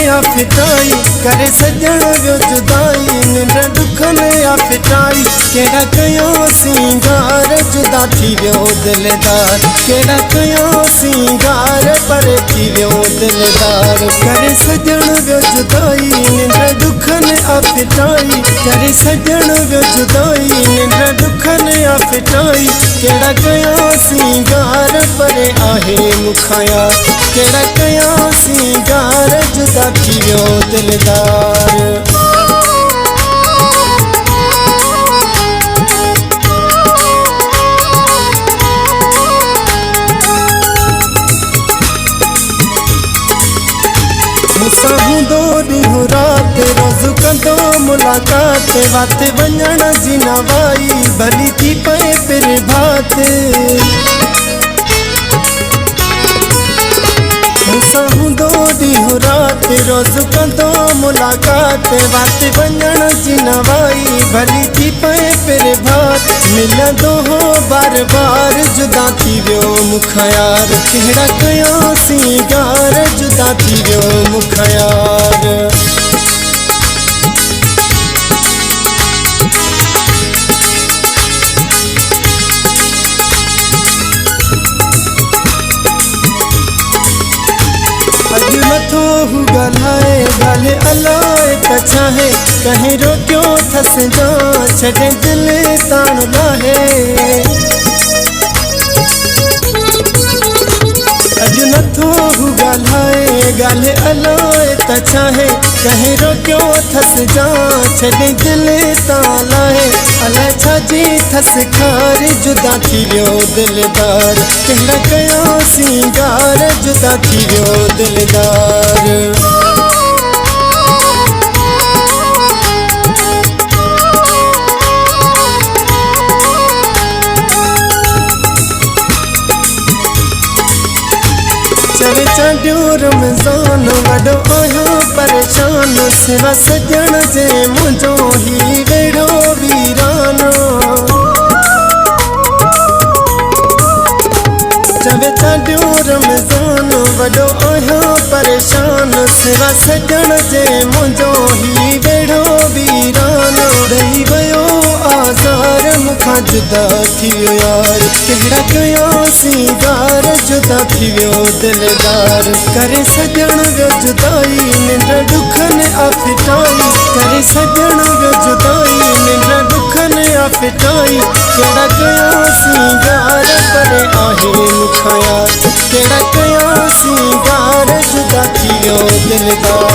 आ फिटाई करे सजण वियो जुदाई निंड दुखन आ फिटाई केड़ा कयो सिंगार जुदा थी वियो दिलदार केड़ा कयो सिंगार पर थी वियो दिलदार करे सजण वियो जुदाई निंड दुखन आ फिटाई करे सजण वियो जुदाई निंड दुखन आ फिटाई केड़ा कयो सिंगार पर आहे मुखाया केड़ा कयो सिंगार जुदा थी वियो दिलदार हूंदो ॾींहुं राति रोज़ कंदो मुलाक़ात वात वञण जी नवाई भली थी पए पिर भात मूंसां हूंदो ॾींहुं राति रोज़ कंदो मुलाक़ात वात वञण जी नवाई भली थी पए पिर भात मिलंदो हो बार बार जुदा थी वियो मुखां यार कहिड़ा कयो सिंगार जुदा थी वियो मुखां यार अज नथो हू ॻाल्हाए ॻाल्हि अलाए त छाहे कहीं रोकियो थस जा छॾे दिल ताण लाहे अज नथो हू ॻाल्हाए ॻाल्हि अलाए त छाहे कहीं रोकियो थस जा छॾे दिल ताण लाहे अलाए छाजी थस खार जुदा थी वियो दिलदार कहिड़ा कयो सिंगार जुदा थी वियो दिलदार चवे चांडियो रमज़ान वॾो आहियां परेशान सिवा सजण जे मुंहिंजो ही वेड़ो वीरानो चवे चांडियो रमज़ान वॾो आहियां परेशान सिवा सजण जे मुंहिंजो ही वेड़ो वीरानो ॾेई वियो आज़ार मुखां जुदा थी वियो यार कहिड़ा कयो सिंगार जुदा थी वियो दिलदार करे सजण वियो जुदाई निंड दुखन आ फिटाई करे सजण वियो जुदाई निंड दुखन आ फिटाई केड़ा कयो सिंगार पर आहे मुखां यार केड़ा कयो सिंगार जुदा थी वियो दिलदार